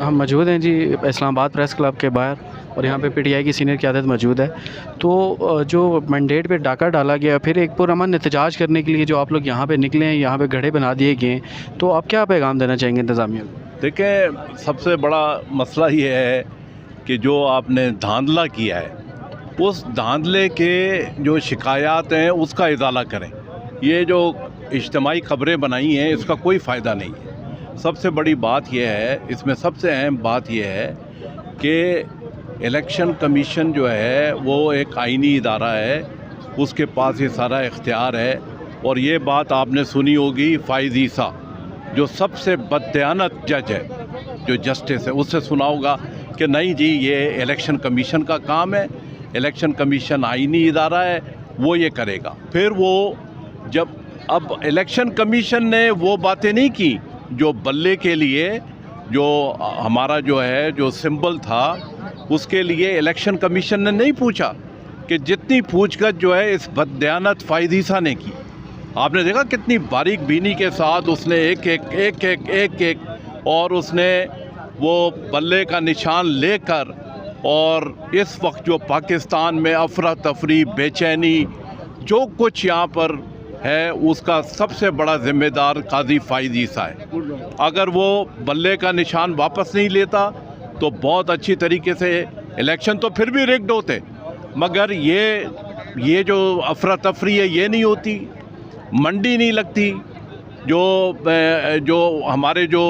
ہم موجود ہیں جی اسلام آباد پریس کلب کے باہر، اور یہاں پہ پی ٹی آئی کی سینئر قیادت موجود ہے۔ تو جو مینڈیٹ پہ ڈاکہ ڈالا گیا، پھر ایک پرامن احتجاج کرنے کے لیے جو آپ لوگ یہاں پہ نکلے ہیں، یہاں پہ گھڑے بنا دیے گئے ہیں، تو آپ کیا پیغام دینا چاہیں گے انتظامیہ کو؟ دیکھیں، سب سے بڑا مسئلہ یہ ہے کہ جو آپ نے دھاندلا کیا ہے، اس دھاندلے کے جو شکایات ہیں اس کا ازالہ کریں۔ یہ جو اجتماعی خبریں بنائی ہیں اس کا کوئی فائدہ نہیں ہے۔ سب سے بڑی بات یہ ہے، اس میں سب سے اہم بات یہ ہے کہ الیکشن کمیشن جو ہے وہ ایک آئینی ادارہ ہے، اس کے پاس یہ سارا اختیار ہے۔ اور یہ بات آپ نے سنی ہوگی فائز عیسیٰ جو سب سے بددیانت جج ہے، جو جسٹس ہے، اس سے سنا ہوگا کہ نہیں جی یہ الیکشن کمیشن کا کام ہے، الیکشن کمیشن آئینی ادارہ ہے، وہ یہ کرے گا۔ پھر وہ جب اب الیکشن کمیشن نے وہ باتیں نہیں کی جو بلے کے لیے، جو ہمارا جو ہے جو سمبل تھا، اس کے لیے الیکشن کمیشن نے نہیں پوچھا کہ جتنی پوچھ گچھ جو ہے اس بددیانت فائز عیسیٰ نے کی۔ آپ نے دیکھا کتنی باریک بینی کے ساتھ اس نے ایک اور اس نے وہ بلے کا نشان لے کر، اور اس وقت جو پاکستان میں افراتفری، بے چینی، جو کچھ یہاں پر ہے، اس کا سب سے بڑا ذمہ دار قاضی فائز عیسیٰ ہے۔ اگر وہ بلے کا نشان واپس نہیں لیتا تو بہت اچھی طریقے سے الیکشن تو پھر بھی ریگڈ ہوتے، مگر یہ جو افراتفری ہے یہ نہیں ہوتی، منڈی نہیں لگتی، جو ہمارے جو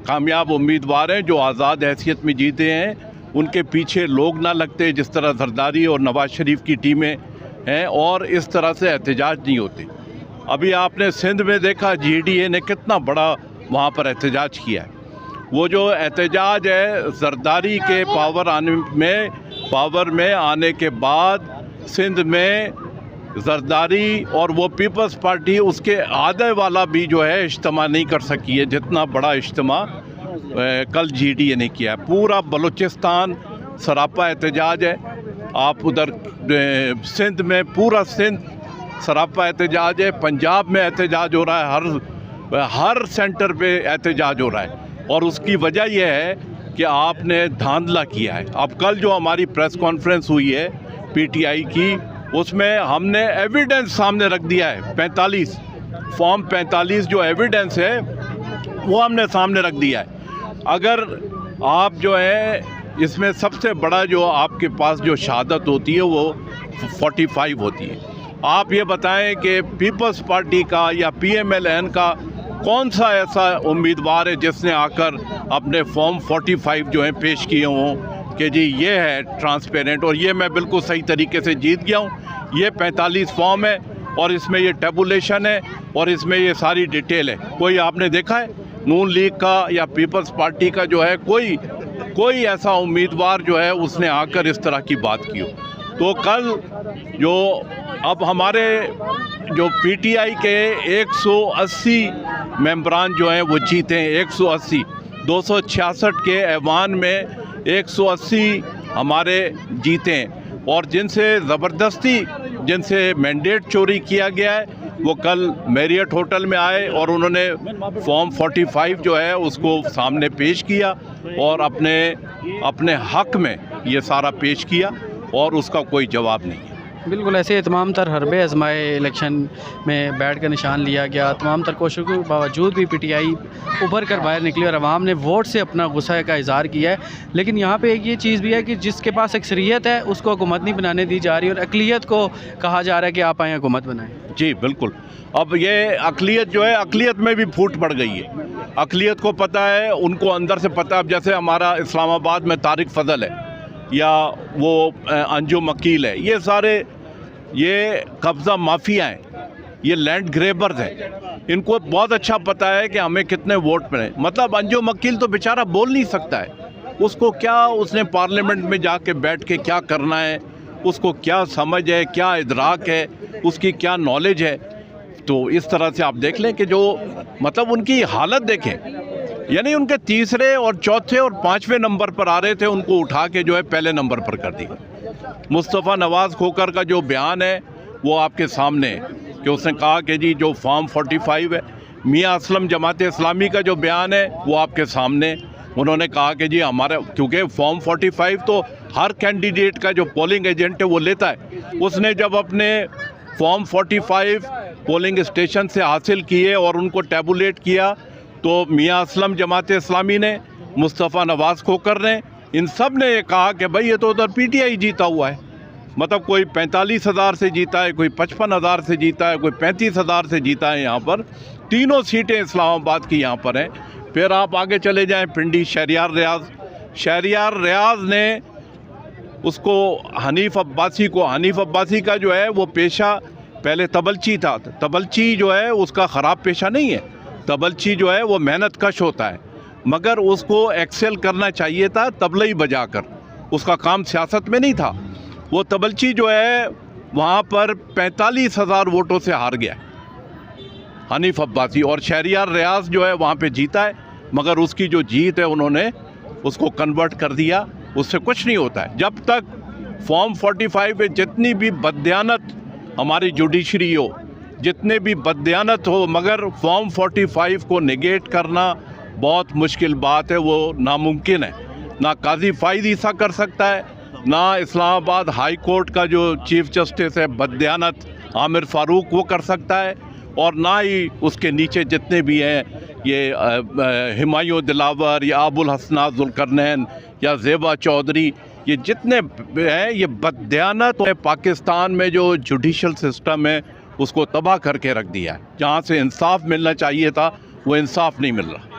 کامیاب امیدوار ہیں جو آزاد حیثیت میں جیتے ہیں ان کے پیچھے لوگ نہ لگتے جس طرح زرداری اور نواز شریف کی ٹیمیں ہیں، اور اس طرح سے احتجاج نہیں ہوتے۔ ابھی آپ نے سندھ میں دیکھا جی ڈی اے نے کتنا بڑا وہاں پر احتجاج کیا ہے۔ وہ جو احتجاج ہے زرداری کے پاور میں آنے کے بعد سندھ میں زرداری اور وہ پیپلز پارٹی اس کے آدھے والا بھی جو ہے اجتماع نہیں کر سکی ہے جتنا بڑا اجتماع کل جی ڈی اے نے کیا ہے۔ پورا بلوچستان سراپا احتجاج ہے، آپ ادھر سندھ میں پورا سندھ سراپا احتجاج ہے، پنجاب میں احتجاج ہو رہا ہے، ہر سینٹر پہ احتجاج ہو رہا ہے، اور اس کی وجہ یہ ہے کہ آپ نے دھاندلا کیا ہے۔ اب کل جو ہماری پریس کانفرنس ہوئی ہے پی ٹی آئی کی، اس میں ہم نے ایویڈنس سامنے رکھ دیا ہے، 45 فارم 45 جو ایویڈنس ہے وہ ہم نے سامنے رکھ دیا ہے۔ اگر آپ جو ہے اس میں سب سے بڑا جو آپ کے پاس جو شہادت ہوتی ہے وہ 45 ہوتی ہے۔ آپ یہ بتائیں کہ پیپلز پارٹی کا یا پی ایم ایل این کا کون سا ایسا امیدوار ہے جس نے آ کر اپنے فارم 45 جو ہیں پیش کیے ہوں کہ جی یہ ہے ٹرانسپیرنٹ اور یہ میں بالکل صحیح طریقے سے جیت گیا ہوں، یہ 45 فارم ہے اور اس میں یہ ٹیبولیشن ہے اور اس میں یہ ساری ڈیٹیل ہے۔ کوئی آپ نے دیکھا ہے نون لیگ کا یا پیپلز پارٹی کا جو ہے کوئی ایسا امیدوار جو ہے اس نے آ کر اس طرح کی بات کی ہو؟ تو کل جو اب ہمارے جو پی ٹی آئی کے 180 ممبران جو ہیں وہ جیتے ہیں، 180 266 کے ایوان میں 180 ہمارے جیتے ہیں، اور جن سے زبردستی جن سے مینڈیٹ چوری کیا گیا ہے وہ کل میریٹ ہوٹل میں آئے اور انہوں نے فارم 45 جو ہے اس کو سامنے پیش کیا اور اپنے حق میں یہ سارا پیش کیا، اور اس کا کوئی جواب نہیں ہے۔ بالکل ایسے تمام تر حربے آزمائے، الیکشن میں بیٹھ کر نشان لیا گیا، تمام تر کوششوں کے باوجود بھی پی ٹی آئی ابھر کر باہر نکلی اور عوام نے ووٹ سے اپنا غصہ کا اظہار کیا ہے۔ لیکن یہاں پہ ایک یہ چیز بھی ہے کہ جس کے پاس اکثریت ہے اس کو حکومت نہیں بنانے دی جا رہی، اور اقلیت کو کہا جا رہا ہے کہ آپ آئیں حکومت بنائیں۔ جی بالکل، اب یہ اقلیت جو ہے، اقلیت میں بھی پھوٹ پڑ گئی ہے۔ اقلیت کو پتہ ہے، ان کو اندر سے پتہ ہے۔ اب جیسے ہمارا اسلام آباد میں طارق فضل ہے یا وہ انجم عقیل ہے، یہ سارے یہ قبضہ مافیا ہیں، یہ لینڈ گریبرز ہیں، ان کو بہت اچھا پتہ ہے کہ ہمیں کتنے ووٹ ملیں۔ مطلب انجم عقیل تو بیچارہ بول نہیں سکتا ہے، اس کو کیا، اس نے پارلیمنٹ میں جا کے بیٹھ کے کیا کرنا ہے، اس کو کیا سمجھ ہے، کیا ادراک ہے، اس کی کیا نالج ہے۔ تو اس طرح سے آپ دیکھ لیں کہ جو مطلب ان کی حالت دیکھیں، یعنی ان کے تیسرے اور چوتھے اور پانچویں نمبر پر آ رہے تھے، ان کو اٹھا کے جو ہے پہلے نمبر پر کر دیا۔ مصطفیٰ نواز کھوکر کا جو بیان ہے وہ آپ کے سامنے ہے کہ اس نے کہا کہ جی جو فارم 45 ہے۔ میاں اسلم جماعت اسلامی کا جو بیان ہے وہ آپ کے سامنے۔ انہوں نے کہا کہ جی ہمارا، کیونکہ فارم 45 تو ہر کینڈیڈیٹ کا جو پولنگ ایجنٹ ہے وہ لیتا ہے، اس نے جب اپنے فارم 45 پولنگ اسٹیشن سے حاصل کیے اور ان کو ٹیبولیٹ کیا تو میاں اسلم جماعت اسلامی نے، مصطفیٰ نواز کھوکر نے، ان سب نے یہ کہا کہ بھائی یہ تو ادھر پی ٹی آئی جیتا ہوا ہے، مطلب کوئی 45,000 سے جیتا ہے، کوئی 55,000 سے جیتا ہے، کوئی 35,000 سے جیتا ہے. یہاں پر تینوں سیٹیں اسلام آباد کی یہاں پر ہیں. پھر آپ آگے چلے جائیں پنڈی شہریار ریاض نے اس کو حنیف عباسی کا جو ہے وہ پیشہ پہلے تبلچی تھا. تبلچی جو ہے اس کا خراب پیشہ نہیں ہے، تبلچی جو ہے وہ محنت کش ہوتا ہے، مگر اس کو ایکسل کرنا چاہیے تھا طبلئی بجا کر، اس کا کام سیاست میں نہیں تھا. وہ تبلچی جو ہے وہاں پر 45,000 ووٹوں سے ہار گیا حنیف عباسی، اور شہریار ریاض جو ہے وہاں پہ جیتا ہے، مگر اس کی جو جیت ہے انہوں نے اس کو کنورٹ کر دیا. اس سے کچھ نہیں ہوتا ہے. جب تک فارم 45 میں جتنی بھی بددیانت ہماری جوڈیشری ہو، جتنے بھی بددیانت ہو، مگر فارم 45 کو نگیٹ کرنا بہت مشکل بات ہے، وہ ناممکن ہے. نہ قاضی فائز عیسیٰ کر سکتا ہے، نہ اسلام آباد ہائی کورٹ کا جو چیف جسٹس ہے بددیانت عامر فاروق وہ کر سکتا ہے، اور نہ ہی اس کے نیچے جتنے بھی ہیں، یہ ہمایوں دلاور یا ابو الحسنات ذوالقرنین یا زیبا چودھری، یہ جتنے ہیں یہ بددیانت پاکستان میں جو جوڈیشل سسٹم ہے اس کو تباہ کر کے رکھ دیا ہے. جہاں سے انصاف ملنا چاہیے تھا وہ انصاف نہیں مل رہا.